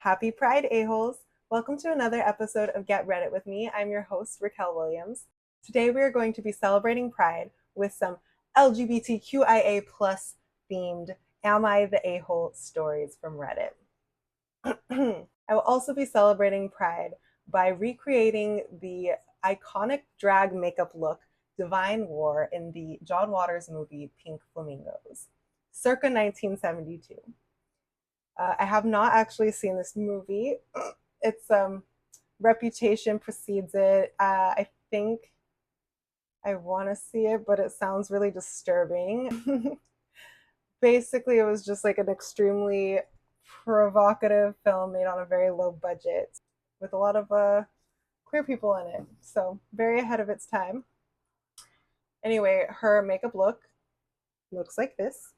Happy Pride, a-holes! Welcome to another episode of Get Reddit with me. I'm your host, Raquel Williams. Today we are going to be celebrating Pride with some LGBTQIA plus themed Am I the A-hole stories from Reddit. I will also be celebrating Pride by recreating the iconic drag makeup look Divine wore in the John Waters movie Pink Flamingos, circa 1972. I have not actually seen this movie. Its reputation precedes it. I think I want to see it, but it sounds really disturbing. Basically, it was just like an extremely provocative film made on a very low budget with a lot of queer people in it. So, very ahead of its time. Anyway, her makeup look looks like this.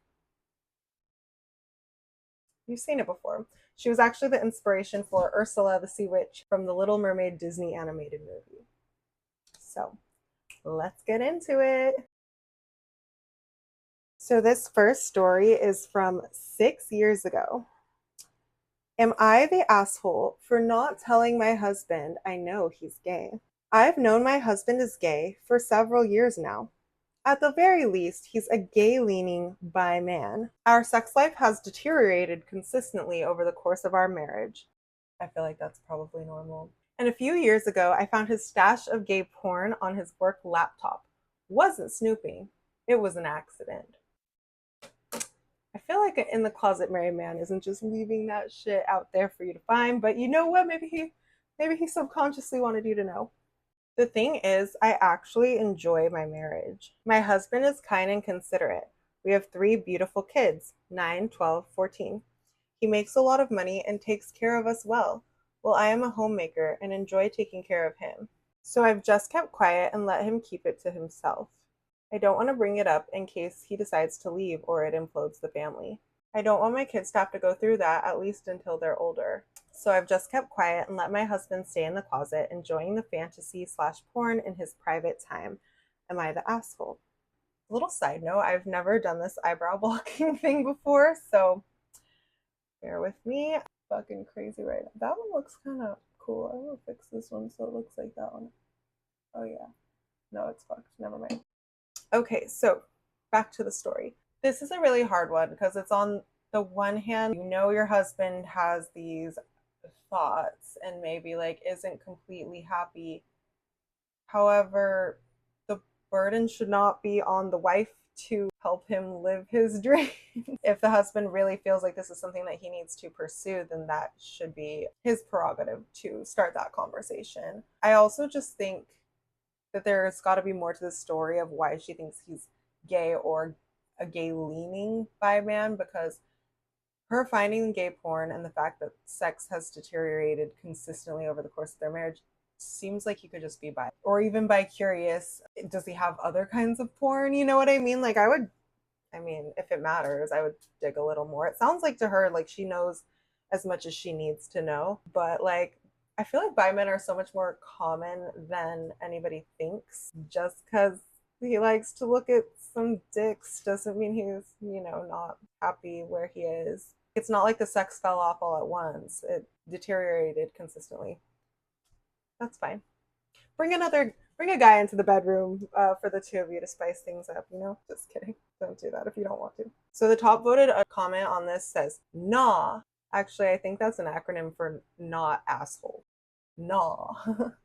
You've seen it before. She was actually the inspiration for Ursula the Sea Witch from the Little Mermaid Disney animated movie. So let's get into it. So this first story is from 6 years ago. Am I the asshole for not telling my husband I know he's gay? I've known my husband is gay for several years now. At the very least, he's a gay-leaning bi man. Our sex life has deteriorated consistently over the course of our marriage. I feel like that's probably normal. And a few years ago, I found his stash of gay porn on his work laptop. Wasn't snooping. It was an accident. I feel like an in the closet married man isn't just leaving that shit out there for you to find, but you know what? Maybe he subconsciously wanted you to know. The thing is, I actually enjoy my marriage. My husband is kind and considerate. We have 3 beautiful kids, 9, 12, 14. He makes a lot of money and takes care of us well. Well, I am a homemaker and enjoy taking care of him. So I've just kept quiet and let him keep it to himself. I don't want to bring it up in case he decides to leave or it implodes the family. I don't want my kids to have to go through that, at least until they're older. So I've just kept quiet and let my husband stay in the closet, enjoying the fantasy/porn in his private time. Am I the asshole? A little side note, I've never done this eyebrow blocking thing before, so bear with me. Fucking crazy right now. That one looks kind of cool. I'm gonna fix this one so it looks like that one. Oh yeah. No, it's fucked. Never mind. Okay, so back to the story. This is a really hard one because it's on the one hand, you know your husband has these thoughts and maybe like isn't completely happy. However, the burden should not be on the wife to help him live his dream. If the husband really feels like this is something that he needs to pursue, then that should be his prerogative to start that conversation. I also just think that there's got to be more to the story of why she thinks he's gay or a gay leaning bi man, because her finding gay porn and the fact that sex has deteriorated consistently over the course of their marriage seems like he could just be bi or even bi curious. Does he have other kinds of porn? You know what I mean? Like if it matters, I would dig a little more. It sounds like to her like she knows as much as she needs to know, but like I feel like bi men are so much more common than anybody thinks. Just because he likes to look at some dicks doesn't mean he's, not happy where he is. It's not like the sex fell off all at once. It deteriorated consistently. That's fine. Bring a guy into the bedroom for the two of you to spice things up, Just kidding. Don't do that if you don't want to. So the top voted comment on this says, nah. Actually, I think that's an acronym for not asshole. Nah.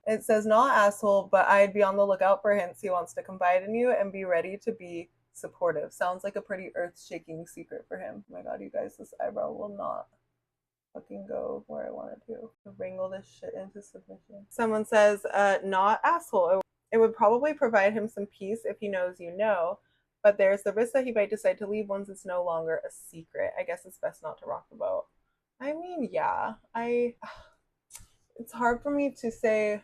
It says not asshole, but I'd be on the lookout for hints he wants to confide in you and be ready to be supportive. Sounds like a pretty earth-shaking secret for him. Oh my god, you guys, this eyebrow will not fucking go where I want it to wrangle this shit into submission. Someone says, not asshole. It would probably provide him some peace if he knows you know, but there's the risk that he might decide to leave once it's no longer a secret. I guess it's best not to rock the boat. I mean, yeah, it's hard for me to say,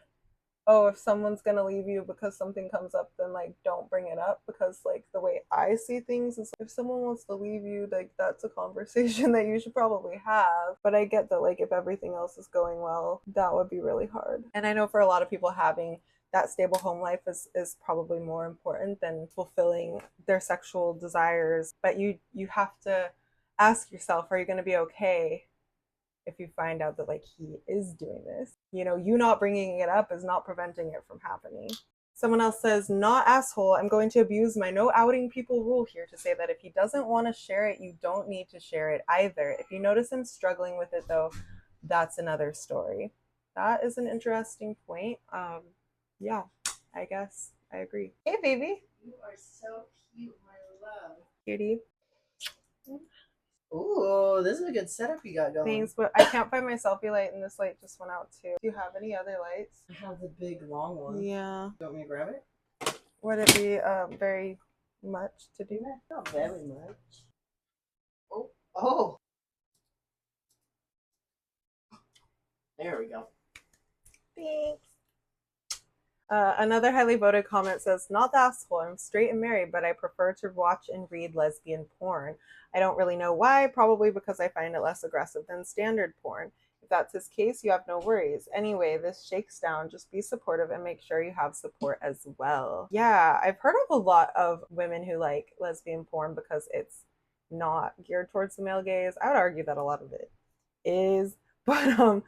oh, if someone's gonna leave you because something comes up, then like don't bring it up, because like the way I see things is if someone wants to leave you, like that's a conversation that you should probably have. But I get that like if everything else is going well, that would be really hard. And I know for a lot of people having that stable home life is probably more important than fulfilling their sexual desires. But you have to ask yourself, are you going to be okay if you find out that like he is doing this. You know, you not bringing it up is not preventing it from happening. Someone else says, not asshole. I'm going to abuse my no outing people rule here to say that if he doesn't want to share it, you don't need to share it either. If you notice him struggling with it though, that's another story. That is an interesting point. Yeah, I guess I agree. Hey, baby. You are so cute, my love. Cutie. Ooh, this is a good setup you got going. Thanks, but I can't find my selfie light, and this light just went out too. Do you have any other lights? I have the big long one. Yeah. You want me to grab it? Would it be very much to do? Not very much. Oh. There we go. Thanks. Another highly voted comment says, not the asshole, I'm straight and married, but I prefer to watch and read lesbian porn. I don't really know why, probably because I find it less aggressive than standard porn. If that's his case, you have no worries. Anyway, this shakes down. Just be supportive and make sure you have support as well. Yeah, I've heard of a lot of women who like lesbian porn because it's not geared towards the male gaze. I would argue that a lot of it is, but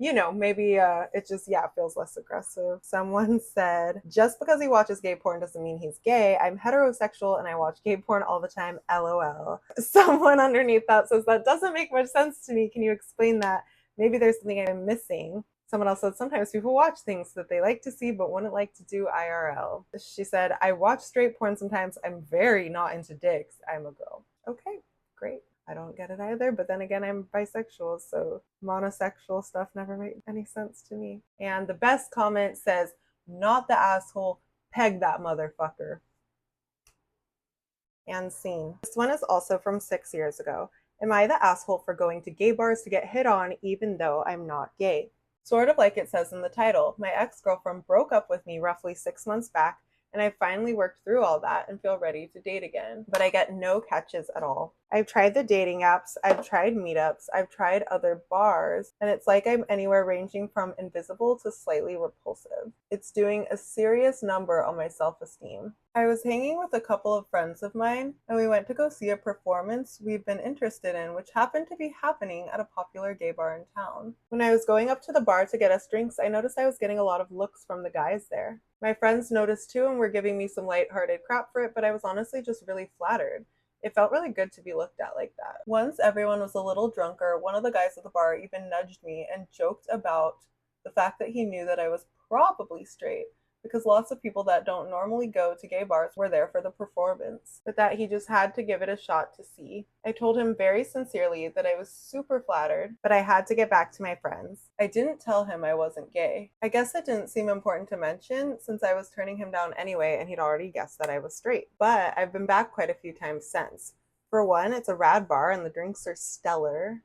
you know, maybe it just, yeah, feels less aggressive. Someone said, just because he watches gay porn doesn't mean he's gay. I'm heterosexual and I watch gay porn all the time, LOL. Someone underneath that says, that doesn't make much sense to me. Can you explain that? Maybe there's something I'm missing. Someone else said, sometimes people watch things that they like to see but wouldn't like to do IRL. She said, I watch straight porn sometimes. I'm very not into dicks. I'm a girl. Okay, great. I don't get it either, but then again, I'm bisexual, so monosexual stuff never made any sense to me. And the best comment says, not the asshole, peg that motherfucker. And scene. This one is also from 6 years ago. Am I the asshole for going to gay bars to get hit on even though I'm not gay? Sort of like it says in the title, my ex-girlfriend broke up with me roughly 6 months back, and I finally worked through all that and feel ready to date again. But I get no catches at all. I've tried the dating apps, I've tried meetups, I've tried other bars, and it's like I'm anywhere ranging from invisible to slightly repulsive. It's doing a serious number on my self-esteem. I was hanging with a couple of friends of mine, and we went to go see a performance we've been interested in, which happened to be happening at a popular gay bar in town. When I was going up to the bar to get us drinks, I noticed I was getting a lot of looks from the guys there. My friends noticed too and were giving me some lighthearted crap for it, but I was honestly just really flattered. It felt really good to be looked at like that. Once everyone was a little drunker, one of the guys at the bar even nudged me and joked about the fact that he knew that I was probably straight, because lots of people that don't normally go to gay bars were there for the performance, but that he just had to give it a shot to see. I told him very sincerely that I was super flattered, but I had to get back to my friends. I didn't tell him I wasn't gay. I guess it didn't seem important to mention since I was turning him down anyway and he'd already guessed that I was straight. But I've been back quite a few times since. For one, it's a rad bar and the drinks are stellar.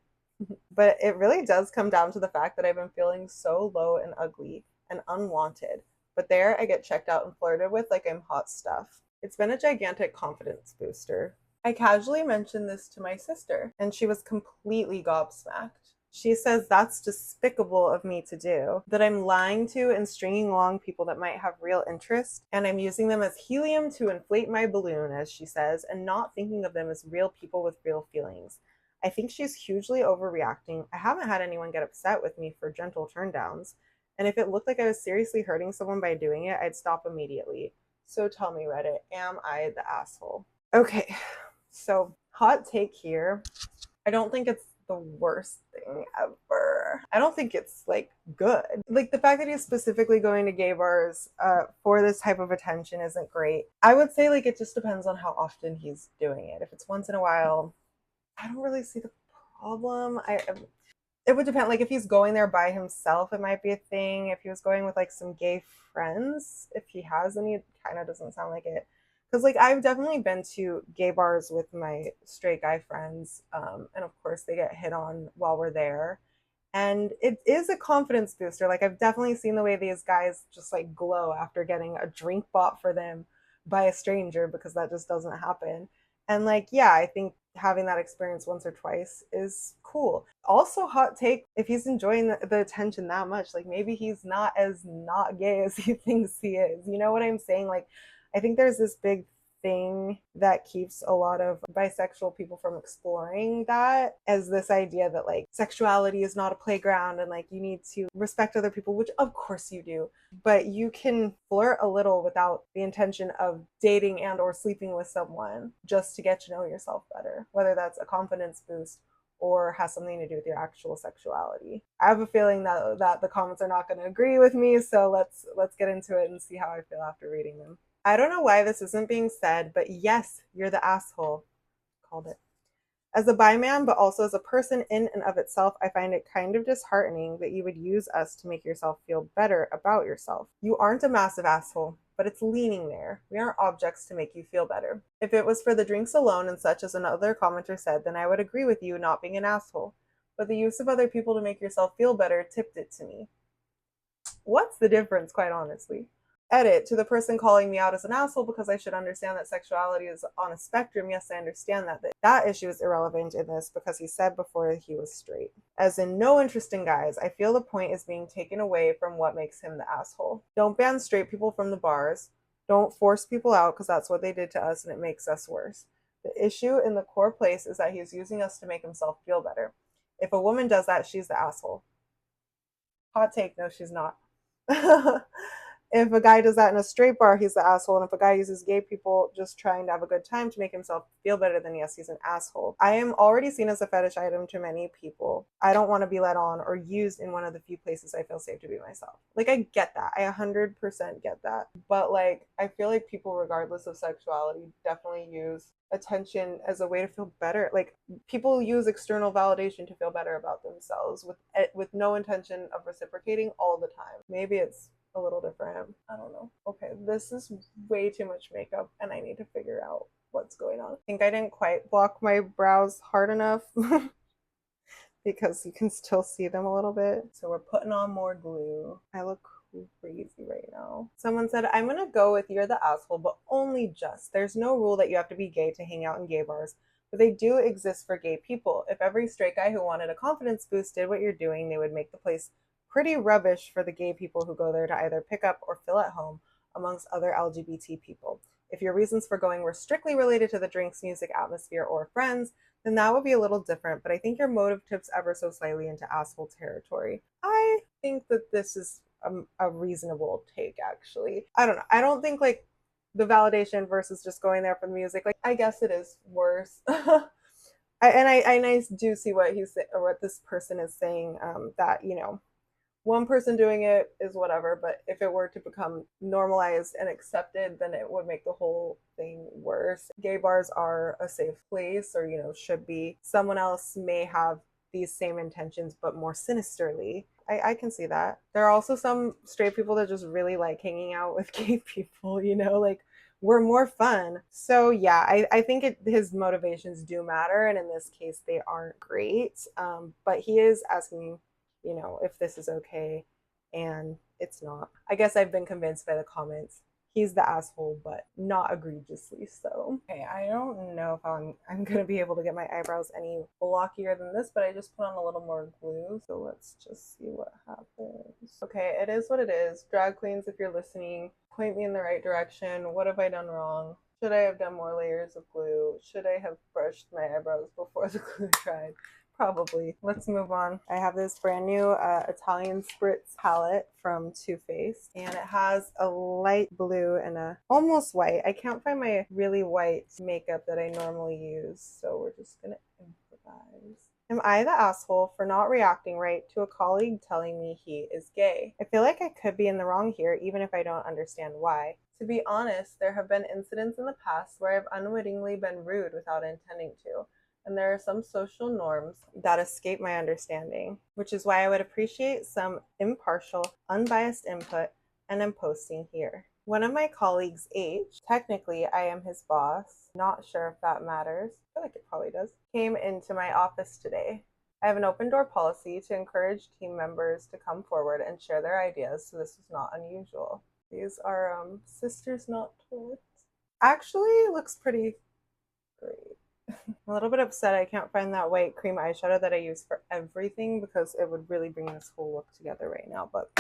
But it really does come down to the fact that I've been feeling so low and ugly and unwanted. But there I get checked out and flirted with like I'm hot stuff. It's been a gigantic confidence booster. I casually mentioned this to my sister, and she was completely gobsmacked. She says that's despicable of me to do, that I'm lying to and stringing along people that might have real interest, and I'm using them as helium to inflate my balloon, as she says, and not thinking of them as real people with real feelings. I think she's hugely overreacting. I haven't had anyone get upset with me for gentle turndowns. And if it looked like I was seriously hurting someone by doing it, I'd stop immediately. So tell me, Reddit, am I the asshole? Okay, so hot take here. I don't think it's the worst thing ever. I don't think it's like good. Like the fact that he's specifically going to gay bars for this type of attention isn't great. I would say like it just depends on how often he's doing it. If it's once in a while, I don't really see the problem. It would depend. Like if he's going there by himself, it might be a thing. If he was going with like some gay friends, if he has any, it kind of doesn't sound like it. Because like I've definitely been to gay bars with my straight guy friends, and of course they get hit on while we're there, and it is a confidence booster. Like I've definitely seen the way these guys just like glow after getting a drink bought for them by a stranger, because that just doesn't happen. And like, yeah, I think having that experience once or twice is cool. Also, hot take, if he's enjoying the attention that much, like maybe he's not as not gay as he thinks he is. You know what I'm saying? Like, I think there's this big thing that keeps a lot of bisexual people from exploring that, as this idea that like sexuality is not a playground and like you need to respect other people, which of course you do, but you can flirt a little without the intention of dating and or sleeping with someone just to get to know yourself better, whether that's a confidence boost or has something to do with your actual sexuality. I have a feeling that the comments are not going to agree with me, so let's get into it and see how I feel after reading them. I don't know why this isn't being said, but yes, you're the asshole. Called it. As a bi man, but also as a person in and of itself, I find it kind of disheartening that you would use us to make yourself feel better about yourself. You aren't a massive asshole, but it's leaning there. We aren't objects to make you feel better. If it was for the drinks alone and such, as another commenter said, then I would agree with you not being an asshole. But the use of other people to make yourself feel better tipped it to me. What's the difference, quite honestly? Edit, to the person calling me out as an asshole because I should understand that sexuality is on a spectrum. Yes, I understand that. That issue is irrelevant in this because he said before he was straight. As in, no interest in guys. I feel the point is being taken away from what makes him the asshole. Don't ban straight people from the bars. Don't force people out because that's what they did to us and it makes us worse. The issue in the core place is that he's using us to make himself feel better. If a woman does that, she's the asshole. Hot take, no, she's not. If a guy does that in a straight bar, he's the asshole. And if a guy uses gay people just trying to have a good time to make himself feel better, then yes, he's an asshole. I am already seen as a fetish item to many people. I don't want to be let on or used in one of the few places I feel safe to be myself. Like, I get that. I 100% get that. But like, I feel like people, regardless of sexuality, definitely use attention as a way to feel better. Like, people use external validation to feel better about themselves with no intention of reciprocating all the time. Maybe it's a little different. I don't know. Okay, this is way too much makeup and I need to figure out what's going on. I think I didn't quite block my brows hard enough because you can still see them a little bit. So we're putting on more glue. I look crazy right now. Someone said, I'm gonna go with you're the asshole, but only just. There's no rule that you have to be gay to hang out in gay bars, but they do exist for gay people. If every straight guy who wanted a confidence boost did what you're doing, they would make the place pretty rubbish for the gay people who go there to either pick up or fill at home, amongst other LGBT people. If your reasons for going were strictly related to the drinks, music, atmosphere, or friends, then that would be a little different, but I think your motive tips ever so slightly into asshole territory. I think that this is a reasonable take, actually. I don't know. I don't think like the validation versus just going there for the music, like, I guess it is worse. I do see what he's or what this person is saying, that, you know, one person doing it is whatever, but if it were to become normalized and accepted, then it would make the whole thing worse. Gay bars are a safe place, or, you know, should be. Someone else may have these same intentions, but more sinisterly. I can see that. There are also some straight people that just really like hanging out with gay people, you know, like, we're more fun. So yeah, I think his motivations do matter, and in this case, they aren't great. But he is asking, you know, if this is okay, and it's not. I guess I've been convinced by the comments. He's the asshole, but not egregiously so. Okay, I don't know if I'm gonna be able to get my eyebrows any blockier than this, but I just put on a little more glue. So let's just see what happens. Okay, it is what it is. Drag queens, if you're listening, point me in the right direction. What have I done wrong? Should I have done more layers of glue? Should I have brushed my eyebrows before the glue dried? Probably. Let's move on. I have this brand new Italian Spritz palette from Too Faced, and it has a light blue and a almost white. I can't find my really white makeup that I normally use, so we're just gonna improvise. Am I the asshole for not reacting right to a colleague telling me he is gay? I feel like I could be in the wrong here, even if I don't understand why. To be honest, there have been incidents in the past where I've unwittingly been rude without intending to. And there are some social norms that escape my understanding, which is why I would appreciate some impartial, unbiased input, and I'm posting here. One of my colleagues, H, technically I am his boss, not sure if that matters, I feel like it probably does, came into my office today. I have an open door policy to encourage team members to come forward and share their ideas, so this is not unusual. These are sisters, not twins. Actually, looks pretty great. I'm a little bit upset I can't find that white cream eyeshadow that I use for everything, because it would really bring this whole look together right now, but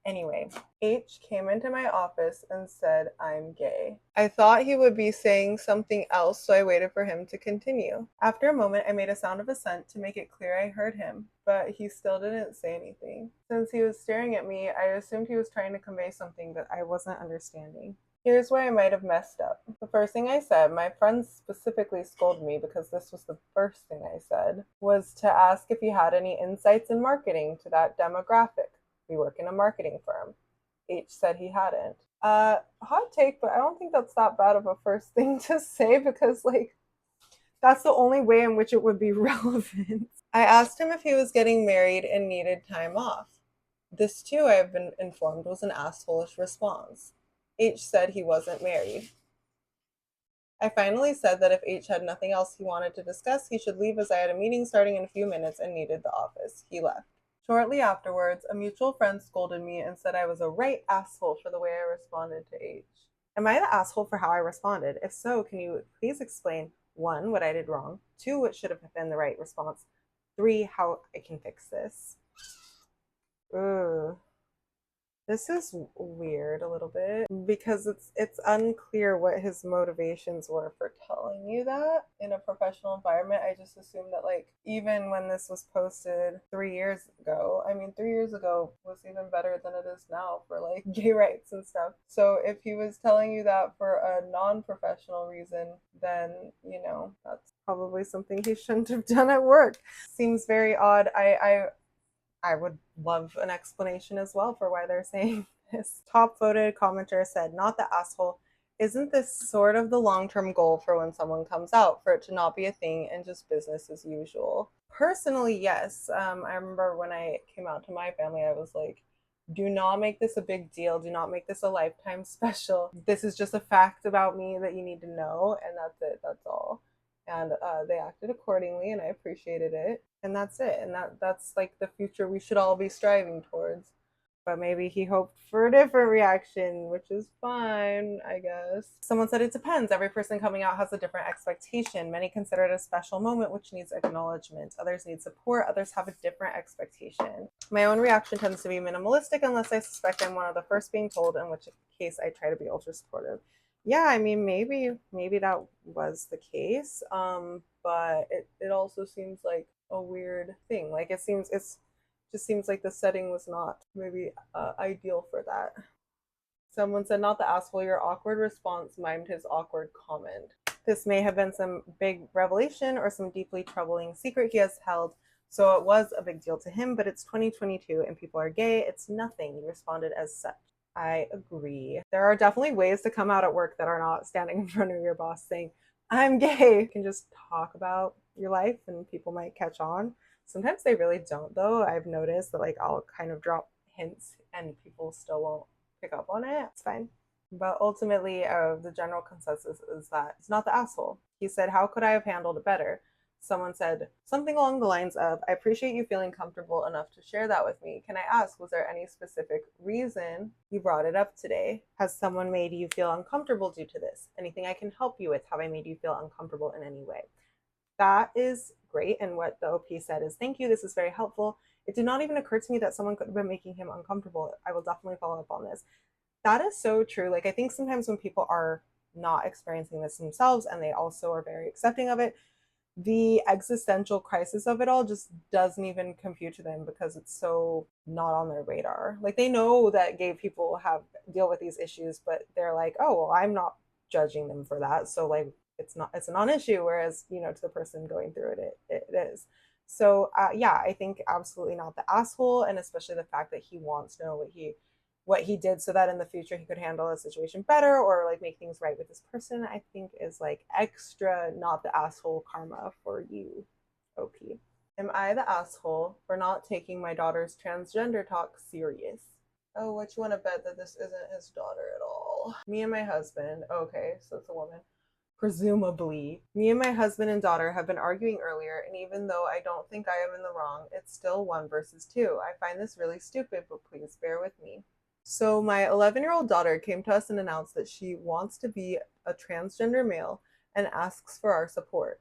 Anyway, H came into my office and said I'm gay. I thought he would be saying something else, so I waited for him to continue. After a moment, I made a sound of assent to make it clear I heard him, but he still didn't say anything. Since he was staring at me, I assumed he was trying to convey something that I wasn't understanding. Here's where I might have messed up. The first thing I said, my friends specifically scolded me because this was the first thing I said, was to ask if he had any insights in marketing to that demographic. We work in a marketing firm. H said he hadn't. Hot take, but I don't think that's that bad of a first thing to say because, like, that's the only way in which it would be relevant. I asked him if he was getting married and needed time off. This, too, I have been informed, was an assholeish response. H said he wasn't married. I finally said that if H had nothing else he wanted to discuss, he should leave as I had a meeting starting in a few minutes and needed the office. He left. Shortly afterwards, a mutual friend scolded me and said I was a right asshole for the way I responded to H. Am I the asshole for how I responded? If so, can you please explain 1, what I did wrong, 2, what should have been the right response, 3, how I can fix this? Ugh. This is weird a little bit because it's unclear what his motivations were for telling you that in a professional environment. I just assumed that, like, even when this was posted 3 years ago, I mean 3 years ago was even better than it is now for like gay rights and stuff. So if he was telling you that for a non-professional reason, then that's probably something he shouldn't have done at work. Seems very odd. I would love an explanation as well for why they're saying this. Top voted commenter said, not the asshole. Isn't this sort of the long-term goal for when someone comes out, for it to not be a thing and just business as usual? Personally, yes. I remember when I came out to my family, I was like, do not make this a big deal. Do not make this a lifetime special. This is just a fact about me that you need to know, and that's it. That's all. And they acted accordingly, and I appreciated it. And that's it. And that's like the future we should all be striving towards. But maybe he hoped for a different reaction, which is fine, I guess. Someone said it depends. Every person coming out has a different expectation. Many consider it a special moment which needs acknowledgement. Others need support. Others have a different expectation. My own reaction tends to be minimalistic unless I suspect I'm one of the first being told, in which case I try to be ultra supportive. Yeah, I mean, maybe that was the case. But it also seems like a weird thing. Like it just seems like the setting was not maybe ideal for that. Someone said, not the asshole, your awkward response mimed his awkward comment. This may have been some big revelation or some deeply troubling secret he has held, so it was a big deal to him, but it's 2022 and people are gay. It's nothing. You responded as such. I agree. There are definitely ways to come out at work that are not standing in front of your boss saying, I'm gay. You can just talk about your life and people might catch on. Sometimes they really don't, though. I've noticed that, like, I'll kind of drop hints and people still won't pick up on it. It's fine. But ultimately, the general consensus is that it's not the asshole. He said, how could I have handled it better? Someone said something along the lines of, I appreciate you feeling comfortable enough to share that with me. Can I ask, was there any specific reason you brought it up today? Has someone made you feel uncomfortable due to this? Anything I can help you with? Have I made you feel uncomfortable in any way? That is great. And what the OP said is, thank you. This is very helpful. It did not even occur to me that someone could have been making him uncomfortable. I will definitely follow up on this. That is so true. Like, I think sometimes when people are not experiencing this themselves and they also are very accepting of it, the existential crisis of it all just doesn't even compute to them because it's so not on their radar. Like, they know that gay people deal with these issues, but they're like, oh, well, I'm not judging them for that. So, like, it's a non-issue. Whereas, to the person going through it is. So, yeah, I think absolutely not the asshole. And especially the fact that he wants to know what he did so that in the future he could handle a situation better or like make things right with this person, I think is like extra not the asshole karma for you, OP. Am I the asshole for not taking my daughter's transgender talk serious? Oh, what, you want to bet that this isn't his daughter at all? Me and my husband, okay, so it's a woman. Presumably. Me and my husband and daughter have been arguing earlier, and even though I don't think I am in the wrong, it's still 1 versus 2. I find this really stupid, but please bear with me. So my 11-year-old daughter came to us and announced that she wants to be a transgender male and asks for our support.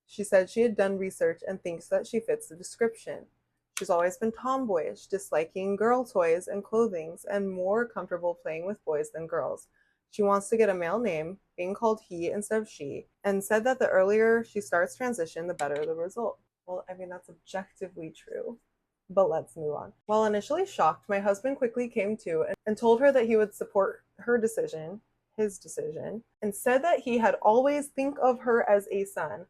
She said she had done research and thinks that she fits the description. She's always been tomboyish, disliking girl toys and clothing, and more comfortable playing with boys than girls. She wants to get a male name, being called he instead of she, and said that the earlier she starts transition, the better the result. Well, I mean, that's objectively true. But let's move on. While initially shocked, my husband quickly came to and told her that he would support her decision, his decision, and said that he had always think of her as a son.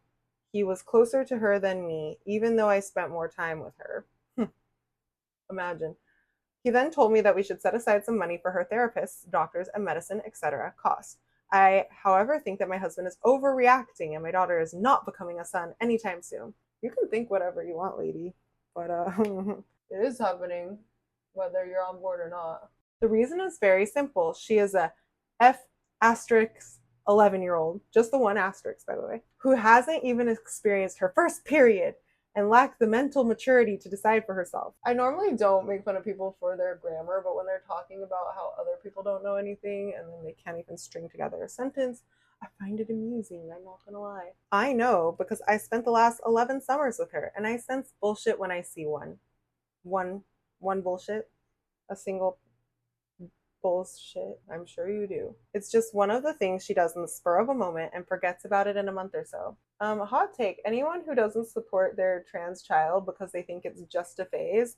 He was closer to her than me, even though I spent more time with her. Imagine. He then told me that we should set aside some money for her therapists, doctors, and medicine, etc. costs. I, however, think that my husband is overreacting and my daughter is not becoming a son anytime soon. You can think whatever you want, lady, but it is happening, whether you're on board or not. The reason is very simple. She is a F asterisk 11-year-old, just the one asterisk, by the way, who hasn't even experienced her first period and lack the mental maturity to decide for herself. I normally don't make fun of people for their grammar, but when they're talking about how other people don't know anything and then they can't even string together a sentence, I find it amusing, I'm not gonna lie. I know because I spent the last 11 summers with her, and I sense bullshit when I see one. One bullshit? A single bullshit? I'm sure you do. It's just one of the things she does in the spur of a moment and forgets about it in a month or so. Hot take, anyone who doesn't support their trans child because they think it's just a phase,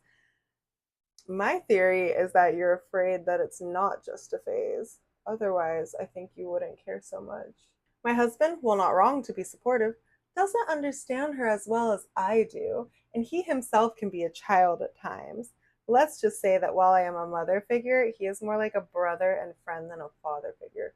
my theory is that you're afraid that it's not just a phase. Otherwise, I think you wouldn't care so much. My husband, while not wrong to be supportive, doesn't understand her as well as I do, and he himself can be a child at times. Let's just say that while I am a mother figure, he is more like a brother and friend than a father figure.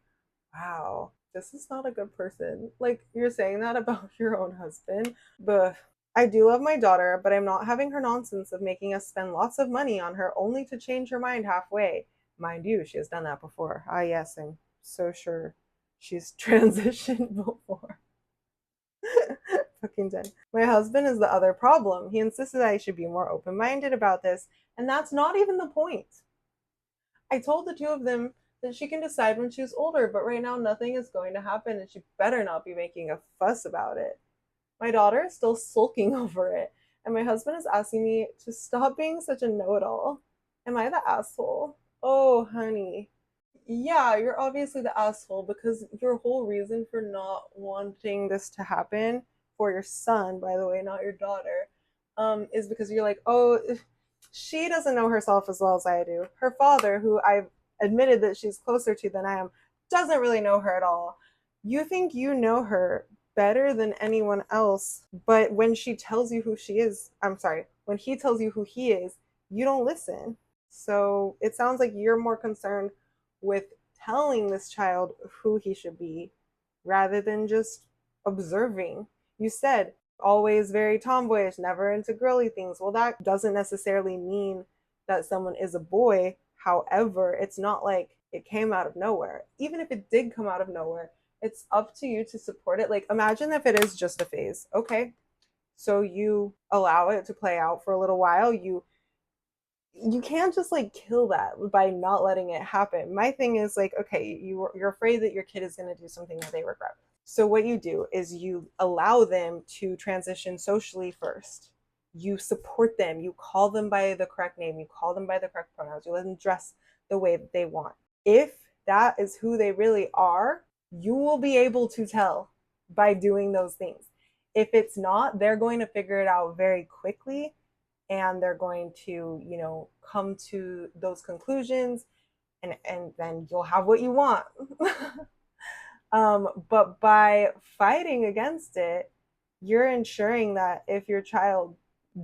Wow, this is not a good person. Like, you're saying that about your own husband? But I do love my daughter, but I'm not having her nonsense of making us spend lots of money on her only to change her mind halfway. Mind you, she has done that before. Ah, yes, I'm so sure she's transitioned before. Fucking dead. My husband is the other problem. He insisted I should be more open minded about this, and that's not even the point. I told the two of them that she can decide when she's older, but right now nothing is going to happen, and she better not be making a fuss about it. My daughter is still sulking over it, and my husband is asking me to stop being such a know it all. Am I the asshole? Oh, honey. Yeah, you're obviously the asshole because your whole reason for not wanting this to happen for your son, by the way, not your daughter, is because you're like, oh, she doesn't know herself as well as I do. Her father, who I've admitted that she's closer to than I am, doesn't really know her at all. You think you know her better than anyone else, but when she tells you who she is, I'm sorry, when he tells you who he is, you don't listen. So it sounds like you're more concerned with telling this child who he should be rather than just observing. You said always very tomboyish, never into girly things. Well, that doesn't necessarily mean that someone is a boy. However, it's not like it came out of nowhere. Even if it did come out of nowhere, it's up to you to support it. Like, imagine if it is just a phase. Okay. So you allow it to play out for a little while. You can't just like kill that by not letting it happen. My thing is like, okay, you're afraid that your kid is going to do something that they regret. So what you do is you allow them to transition socially first. You support them. You call them by the correct name. You call them by the correct pronouns. You let them dress the way that they want. If that is who they really are, you will be able to tell by doing those things. If it's not, they're going to figure it out very quickly, and they're going to, come to those conclusions, and then you'll have what you want. But by fighting against it, you're ensuring that if your child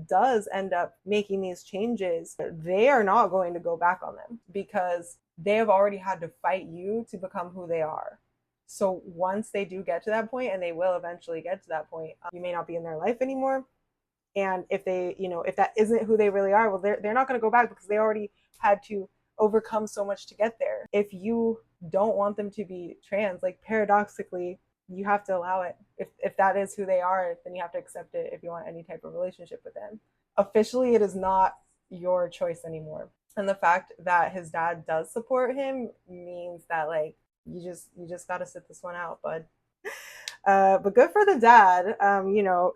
does end up making these changes, they are not going to go back on them because they have already had to fight you to become who they are. So once they do get to that point, and they will eventually get to that point, you may not be in their life anymore. And if they, if that isn't who they really are, well, they're not going to go back because they already had to overcome so much to get there. If you don't want them to be trans, like paradoxically, you have to allow it. If that is who they are, then you have to accept it if you want any type of relationship with them. Officially, it is not your choice anymore. And the fact that his dad does support him means that like you just got to sit this one out, bud. But good for the dad.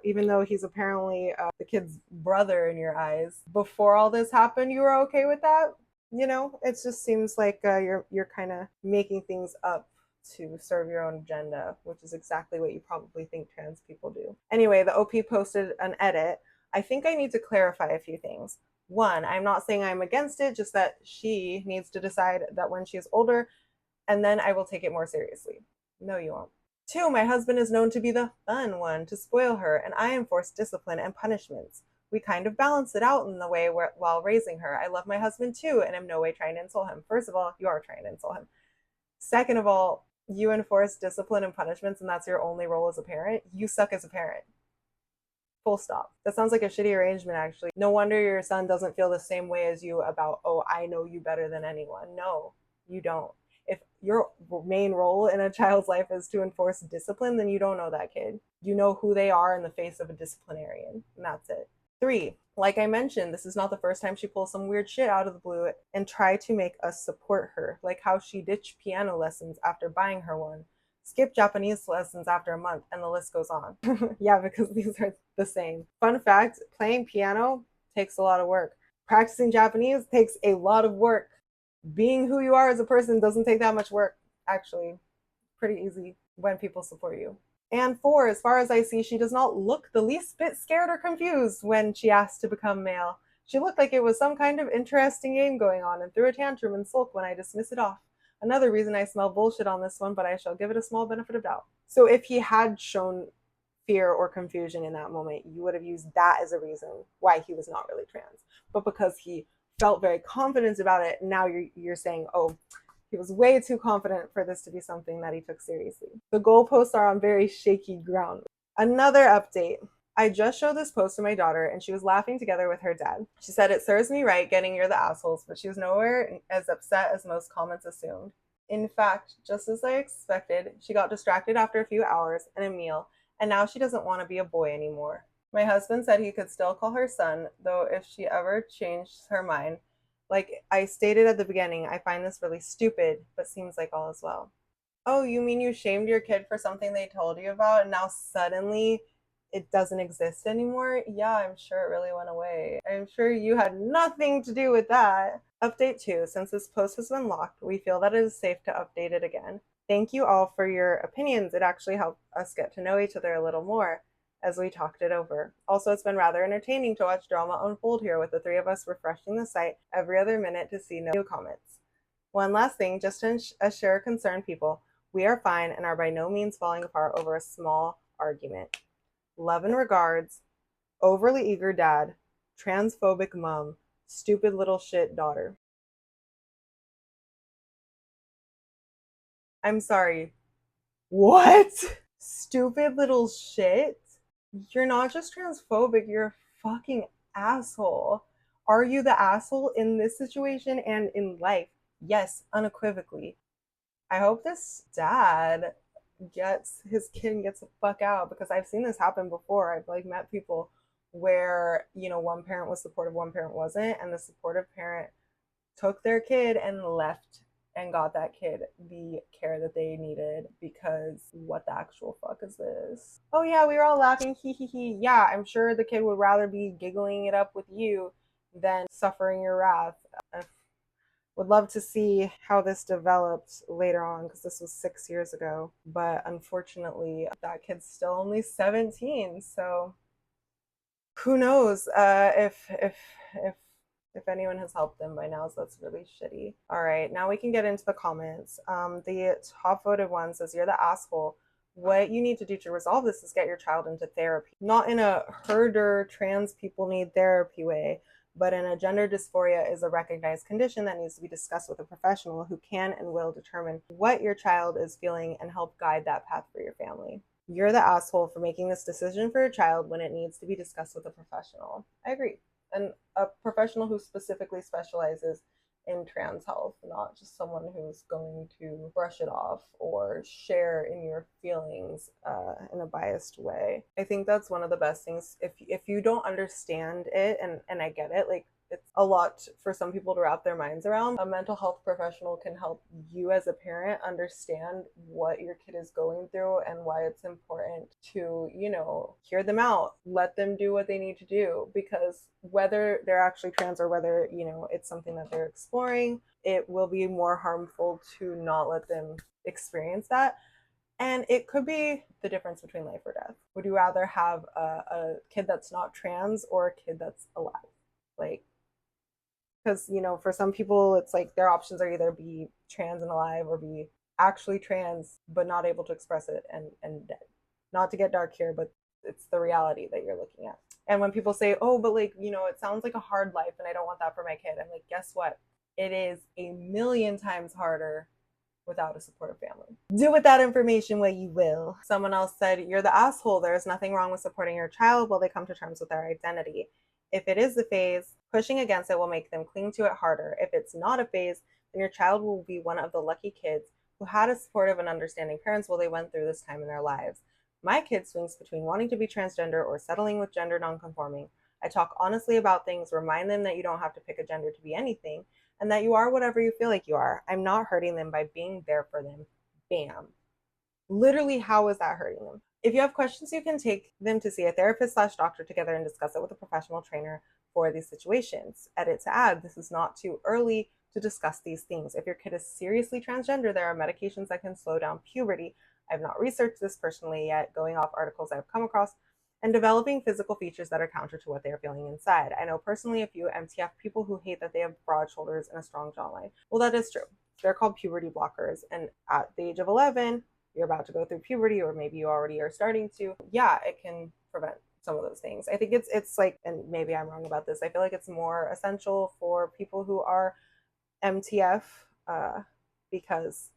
Even though he's apparently the kid's brother in your eyes, before all this happened, you were okay with that. It just seems like you're kind of making things up to serve your own agenda, which is exactly what you probably think trans people do. Anyway, the OP posted an edit. I think I need to clarify a few things. One, I'm not saying I'm against it, just that she needs to decide that when she is older, and then I will take it more seriously. No, you won't. Two, my husband is known to be the fun one to spoil her, and I enforce discipline and punishments. We kind of balance it out in the way while raising her. I love my husband too, and I'm no way trying to insult him. First of all, you are trying to insult him. Second of all, you enforce discipline and punishments, and that's your only role as a parent. You suck as a parent. Full stop. That sounds like a shitty arrangement, actually. No wonder your son doesn't feel the same way as you about, oh, I know you better than anyone. No, you don't. If your main role in a child's life is to enforce discipline, then you don't know that kid. You know who they are in the face of a disciplinarian, and that's it. Three, like I mentioned, this is not the first time she pulls some weird shit out of the blue and try to make us support her, like how she ditched piano lessons after buying her one, skip Japanese lessons after a month, and the list goes on. Yeah, because these are the same. Fun fact, playing piano takes a lot of work. Practicing Japanese takes a lot of work. Being who you are as a person doesn't take that much work, actually. Pretty easy when people support you. And four, as far as I see, she does not look the least bit scared or confused when she asked to become male. She looked like it was some kind of interesting game going on and threw a tantrum and sulked when I dismiss it off. Another reason I smell bullshit on this one, but I shall give it a small benefit of doubt. So if he had shown fear or confusion in that moment, you would have used that as a reason why he was not really trans. But because he felt very confident about it, now you're saying, oh, he was way too confident for this to be something that he took seriously. The goalposts are on very shaky ground. Another update. I just showed this post to my daughter and she was laughing together with her dad. She said, it serves me right getting you're the assholes, but she was nowhere as upset as most comments assumed. In fact, just as I expected, she got distracted after a few hours and a meal, and now she doesn't want to be a boy anymore. My husband said he could still call her son, though if she ever changed her mind, like I stated at the beginning, I find this really stupid, but seems like all is well. Oh, you mean you shamed your kid for something they told you about and now suddenly it doesn't exist anymore? Yeah, I'm sure it really went away. I'm sure you had nothing to do with that. Update 2. Since this post has been locked, we feel that it is safe to update it again. Thank you all for your opinions. It actually helped us get to know each other a little more as we talked it over. Also, it's been rather entertaining to watch drama unfold here with the three of us refreshing the site every other minute to see new comments. One last thing, just to assure concerned people, we are fine and are by no means falling apart over a small argument. Love and regards, overly eager dad, transphobic mom, stupid little shit daughter. I'm sorry. What? Stupid little shit? You're not just transphobic, you're a fucking asshole. Are you the asshole in this situation and in life? Yes, unequivocally. I hope this dad gets his kid and gets the fuck out, because I've seen this happen before. I've like met people where, one parent was supportive, one parent wasn't, and the supportive parent took their kid and left and got that kid the care that they needed, because what the actual fuck is this? Oh yeah, we were all laughing, hee hee hee. Yeah, I'm sure the kid would rather be giggling it up with you than suffering your wrath. Would love to see how this developed later on, because this was 6 years ago. But unfortunately, that kid's still only 17, so who knows if anyone has helped them by now. So that's really shitty. All right, now we can get into the comments. The top voted one says, you're the asshole. What you need to do to resolve this is get your child into therapy, not in a herder trans people need therapy way, but in a gender dysphoria is a recognized condition that needs to be discussed with a professional who can and will determine what your child is feeling and help guide that path for your family. You're the asshole for making this decision for your child when it needs to be discussed with a professional. I agree. And a professional who specifically specializes in trans health, not just someone who's going to brush it off or share in your feelings in a biased way. I think that's one of the best things. If you don't understand it, and I get it, like it's a lot for some people to wrap their minds around. A mental health professional can help you as a parent understand what your kid is going through and why it's important to, hear them out, let them do what they need to do, because whether they're actually trans or whether, it's something that they're exploring, it will be more harmful to not let them experience that. And it could be the difference between life or death. Would you rather have a kid that's not trans or a kid that's alive? Like, because, for some people, it's like their options are either be trans and alive or be actually trans but not able to express it and dead. Not to get dark here, but it's the reality that you're looking at. And when people say, oh, but like, it sounds like a hard life and I don't want that for my kid, I'm like, guess what? It is a million times harder without a supportive family. Do with that information what you will. Someone else said, you're the asshole. There's nothing wrong with supporting your child while they come to terms with their identity. If it is a phase, pushing against it will make them cling to it harder. If it's not a phase, then your child will be one of the lucky kids who had a supportive and understanding parents while they went through this time in their lives. My kid swings between wanting to be transgender or settling with gender nonconforming. I talk honestly about things, remind them that you don't have to pick a gender to be anything, and that you are whatever you feel like you are. I'm not hurting them by being there for them. Bam. Literally, how is that hurting them? If you have questions, you can take them to see a therapist/doctor together and discuss it with a professional trainer for these situations. Edit to add, this is not too early to discuss these things. If your kid is seriously transgender, there are medications that can slow down puberty. I've not researched this personally yet, going off articles I've come across, and developing physical features that are counter to what they are feeling inside. I know personally a few MTF people who hate that they have broad shoulders and a strong jawline. Well, that is true. They're called puberty blockers. And at the age of 11, you're about to go through puberty, or maybe you already are starting to. Yeah, it can prevent some of those things. I think it's like, and maybe I'm wrong about this, I feel like it's more essential for people who are MTF, because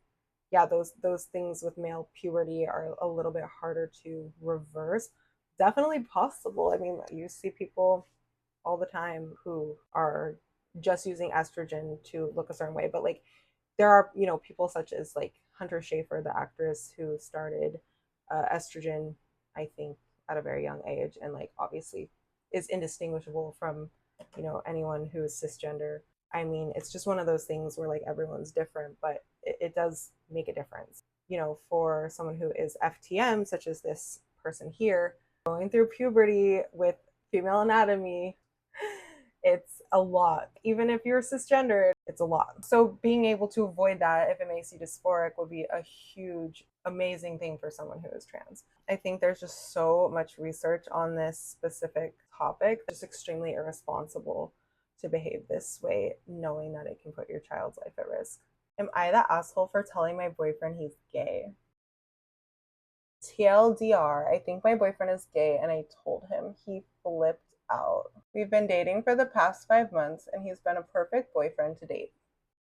yeah, those things with male puberty are a little bit harder to reverse. Definitely possible. I mean, you see people all the time who are just using estrogen to look a certain way, but like there are, people such as like Hunter Schafer, the actress who started estrogen, I think, at a very young age, and like obviously is indistinguishable from, anyone who is cisgender. I mean, it's just one of those things where like everyone's different, but it does make a difference. For someone who is FTM, such as this person here, going through puberty with female anatomy, it's a lot. Even if you're cisgender, it's a lot. So being able to avoid that if it makes you dysphoric would be a huge, amazing thing for someone who is trans. I think there's just so much research on this specific topic. It's just extremely irresponsible to behave this way, knowing that it can put your child's life at risk. Am I the asshole for telling my boyfriend he's gay? TLDR, I think my boyfriend is gay and I told him. He flipped out. We've been dating for the past 5 months and he's been a perfect boyfriend to date.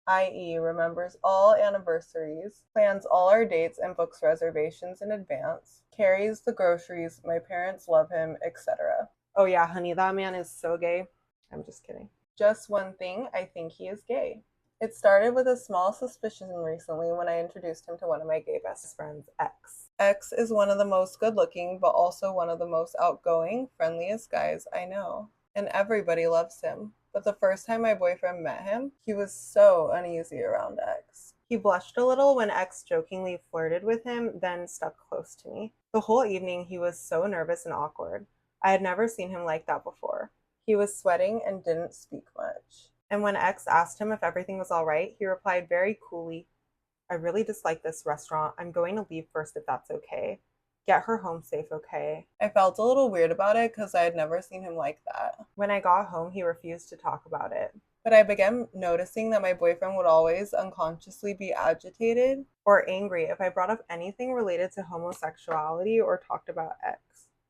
I.e., remembers all anniversaries, plans all our dates and books reservations in advance, carries the groceries, my parents love him, etc. Oh yeah, honey, that man is so gay. I'm just kidding. Just one thing, I think he is gay. It started with a small suspicion recently when I introduced him to one of my gay best friends, X. X is one of the most good-looking, but also one of the most outgoing, friendliest guys I know. And everybody loves him. But the first time my boyfriend met him, he was so uneasy around X. He blushed a little when X jokingly flirted with him, then stuck close to me. The whole evening, he was so nervous and awkward. I had never seen him like that before. He was sweating and didn't speak much. And when X asked him if everything was all right, he replied very coolly, I really dislike this restaurant. I'm going to leave first if that's okay. Get her home safe, okay? I felt a little weird about it because I had never seen him like that. When I got home, he refused to talk about it. But I began noticing that my boyfriend would always unconsciously be agitated or angry if I brought up anything related to homosexuality or talked about X.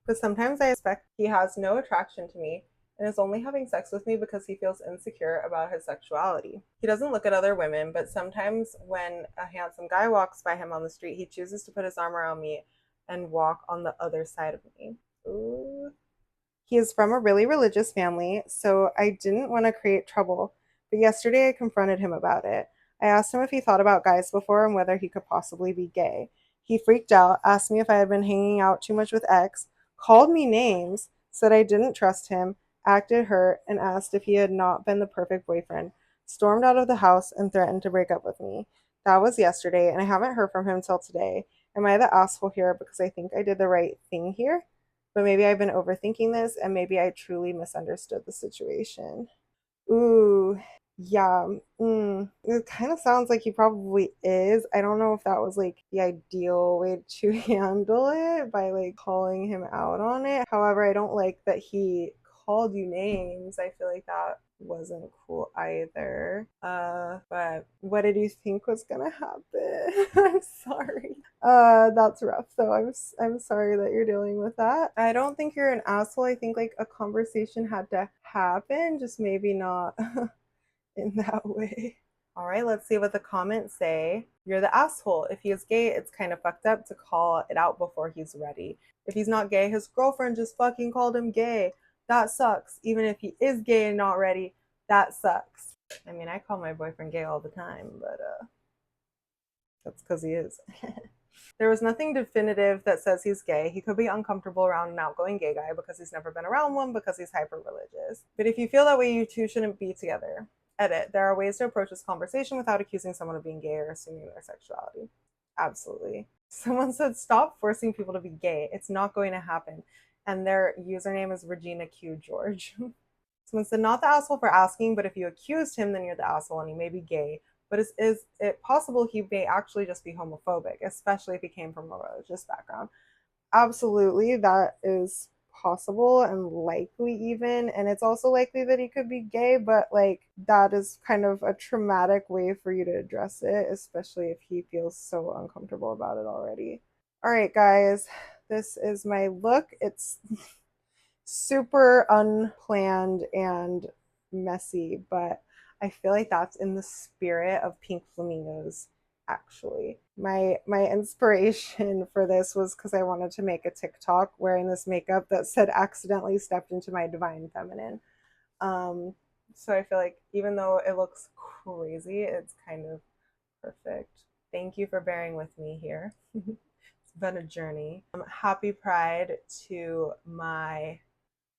Because sometimes I suspect he has no attraction to me and is only having sex with me because he feels insecure about his sexuality. He doesn't look at other women, but sometimes when a handsome guy walks by him on the street, he chooses to put his arm around me and walk on the other side of me. Ooh. He is from a really religious family, so I didn't want to create trouble, but yesterday I confronted him about it. I asked him if he thought about guys before and whether he could possibly be gay. He freaked out, asked me if I had been hanging out too much with X, called me names, said I didn't trust him, acted hurt, and asked if he had not been the perfect boyfriend, stormed out of the house, and threatened to break up with me. That was yesterday, and I haven't heard from him till today. Am I the asshole here because I think I did the right thing here? But maybe I've been overthinking this, and maybe I truly misunderstood the situation. Ooh, yeah. It kind of sounds like he probably is. I don't know if that was like the ideal way to handle it by like calling him out on it. However, I don't like that he called you names. I feel like that wasn't cool either. But what did you think was gonna happen? I'm sorry. That's rough. So I'm sorry that you're dealing with that. I don't think you're an asshole. I think like a conversation had to happen, just maybe not in that way. All right, let's see what the comments say. You're the asshole. If he is gay, it's kind of fucked up to call it out before he's ready. If he's not gay, his girlfriend just fucking called him gay. That sucks. Even if he is gay and not ready, that sucks. I mean, I call my boyfriend gay all the time, but that's because he is. There was nothing definitive that says he's gay. He could be uncomfortable around an outgoing gay guy because he's never been around one because he's hyper religious. But if you feel that way, you two shouldn't be together. Edit. There are ways to approach this conversation without accusing someone of being gay or assuming their sexuality. Absolutely. Someone said, stop forcing people to be gay. It's not going to happen. And their username is Regina Q George. Someone said, not the asshole for asking, but if you accused him, then you're the asshole and he may be gay. But is it possible he may actually just be homophobic, especially if he came from a religious background? Absolutely, that is possible and likely even. And it's also likely that he could be gay, but like that is kind of a traumatic way for you to address it, especially if he feels so uncomfortable about it already. All right, guys, this is my look. It's super unplanned and messy, but I feel like that's in the spirit of Pink Flamingos actually. My inspiration for this was because I wanted to make a TikTok wearing this makeup that said accidentally stepped into my divine feminine. Um so I feel like even though it looks crazy, it's kind of perfect. Thank you for bearing with me here. It's been a journey. Happy Pride to my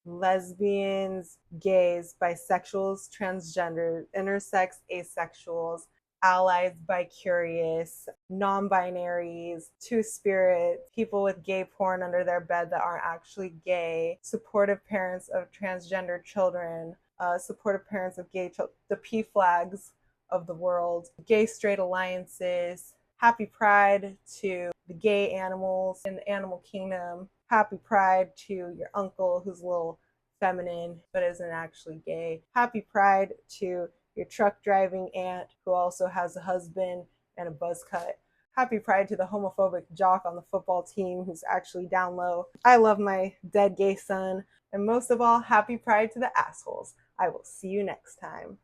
lesbians, gays, bisexuals, transgender, intersex, asexuals, allies, bicurious, non binaries, two spirit, people with gay porn under their bed that aren't actually gay, supportive parents of transgender children, supportive parents of gay children, the P flags of the world, gay straight alliances. Happy Pride to the gay animals in the animal kingdom. Happy Pride to your uncle who's a little feminine but isn't actually gay. Happy Pride to your truck driving aunt who also has a husband and a buzz cut. Happy Pride to the homophobic jock on the football team who's actually down low. I love my dead gay son. And most of all, happy Pride to the assholes. I will see you next time.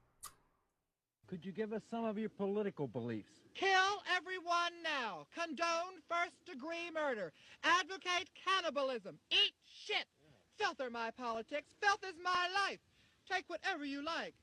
Could you give us some of your political beliefs? Kill everyone now. Condone first-degree murder. Advocate cannibalism. Eat shit. Filth are my politics. Filth is my life. Take whatever you like.